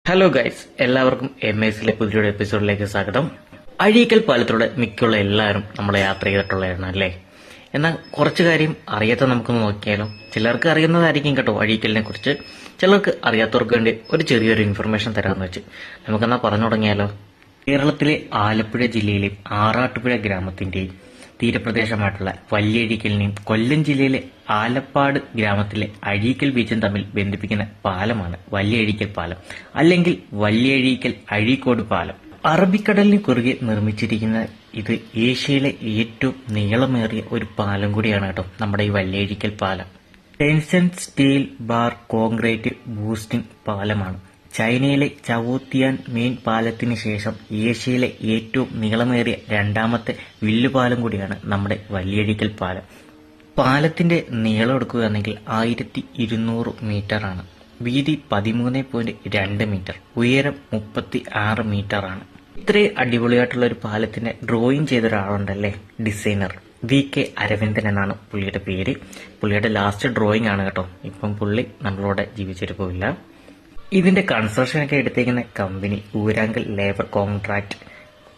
Hello guys, എല്ലാവർക്കും MSലെ പുതിയൊരു എപ്പിസോഡിലേക്ക് സ്വാഗതം. അഴീക്കൽ പാലത്തിലൂടെ മിക്കുള്ള എല്ലാവരും നമ്മളെ യാത്ര ചെയ്തിട്ടുള്ളതാണ് അല്ലേ? എന്നാൽ കുറച്ച് കാര്യം അറിയാത്ത നമുക്കൊന്ന് നോക്കിയാലോ. ചിലർക്ക് അറിയുന്നതായിരിക്കും കേട്ടോ അഴീക്കലിനെ കുറിച്ച്, ചിലർക്ക് അറിയാത്തവർക്ക് വേണ്ടി ഒരു ചെറിയൊരു ഇൻഫർമേഷൻ തരാമെന്ന് വെച്ച് നമുക്കെന്നാ പറഞ്ഞു തുടങ്ങിയാലോ. കേരളത്തിലെ ആലപ്പുഴ ജില്ലയിലെ ആറാട്ടുപുഴ ഗ്രാമത്തിന്റെയും തീരപ്രദേശമായിട്ടുള്ള വല്യഴീക്കലിനെയും കൊല്ലം ജില്ലയിലെ ആലപ്പാട് ഗ്രാമത്തിലെ അഴീക്കൽ ബീച്ചും തമ്മിൽ ബന്ധിപ്പിക്കുന്ന പാലമാണ് വല്യഴീക്കൽ പാലം, അല്ലെങ്കിൽ വല്യഴീക്കൽ അഴീക്കോട് പാലം. അറബിക്കടലിന് കുറുകെ നിർമ്മിച്ചിരിക്കുന്ന ഇത് ഏഷ്യയിലെ ഏറ്റവും നീളമേറിയ ഒരു പാലം കൂടിയാണ് കേട്ടോ നമ്മുടെ ഈ വല്യഴീക്കൽ പാലം. Tension steel bar concrete bowstring പാലമാണ്. ചൈനയിലെ ചവോത്തിയാൻ മെയിൻ പാലത്തിന് ശേഷം ഏഷ്യയിലെ ഏറ്റവും നീളമേറിയ രണ്ടാമത്തെ വില്ലുപാലം കൂടിയാണ് നമ്മുടെ വല്യഴീക്കൽ പാലം. പാലത്തിന്റെ നീളം എടുക്കുകയാണെങ്കിൽ 1200 മീറ്ററാണ്. വീതി 13.2 മീറ്റർ, ഉയരം 36 മീറ്ററാണ്. ഇത്രയും അടിപൊളിയായിട്ടുള്ള ഒരു പാലത്തിന്റെ ഡ്രോയിങ് ചെയ്ത ഒരാളുണ്ടല്ലേ, ഡിസൈനർ VK അരവിന്ദൻ എന്നാണ് പുള്ളിയുടെ പേര്. പുള്ളിയുടെ ലാസ്റ്റ് ഡ്രോയിങ് ആണ് കേട്ടോ. ഇപ്പം പുള്ളി നമ്മളോട് ജീവിച്ചിരിപ്പില്ല. ഇതിന്റെ കൺസ്ട്രക്ഷൻ ഒക്കെ എടുത്തേക്കുന്ന കമ്പനി ഊരാങ്കൽ ലേബർ കോൺട്രാക്ട്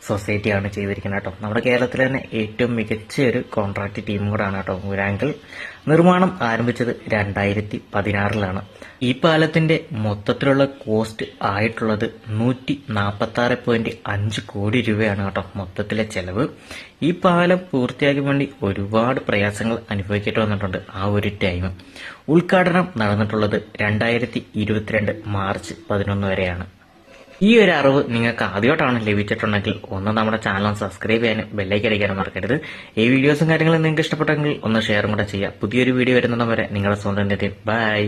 സൊസൈറ്റിയാണ് ചെയ്തിരിക്കുന്നത് കേട്ടോ. നമ്മുടെ കേരളത്തിലെ തന്നെ ഏറ്റവും മികച്ച ഒരു കോൺട്രാക്ട് ടീം കൂടാണ് കേട്ടോ ഊരാങ്കൽ. നിർമ്മാണം ആരംഭിച്ചത് 2016 ഈ പാലത്തിന്റെ മൊത്തത്തിലുള്ള കോസ്റ്റ് ആയിട്ടുള്ളത് 146.5 കോടി രൂപയാണ് കേട്ടോ മൊത്തത്തിലെ ചെലവ്. ഈ പാലം പൂർത്തിയാക്കാൻ വേണ്ടി ഒരുപാട് പ്രയാസങ്ങൾ അനുഭവിക്കേണ്ടി വന്നിട്ടുണ്ട് ആ ഒരു ടൈം. ഉദ്ഘാടനം നടന്നിട്ടുള്ളത് 2022 മാർച്ച് 11 വരെയാണ്. ഈ ഒരു അറിവ് നിങ്ങൾക്ക് ആദ്യമായിട്ടാണ് ലഭിച്ചിട്ടുണ്ടെങ്കിൽ ഒന്ന് നമ്മുടെ ചാനൽ സബ്സ്ക്രൈബ് ചെയ്യാനും ബെല്ലൈക്കൻ അടിക്കാനും മറക്കരുത്. ഈ വീഡിയോസും കാര്യങ്ങളും നിങ്ങൾക്ക് ഇഷ്ടപ്പെട്ടെങ്കിൽ ഒന്ന് ഷെയറും കൂടെ ചെയ്യുക. പുതിയൊരു വീഡിയോ വരുന്നതും വരെ നിങ്ങളുടെ സ്വന്തം ബൈ.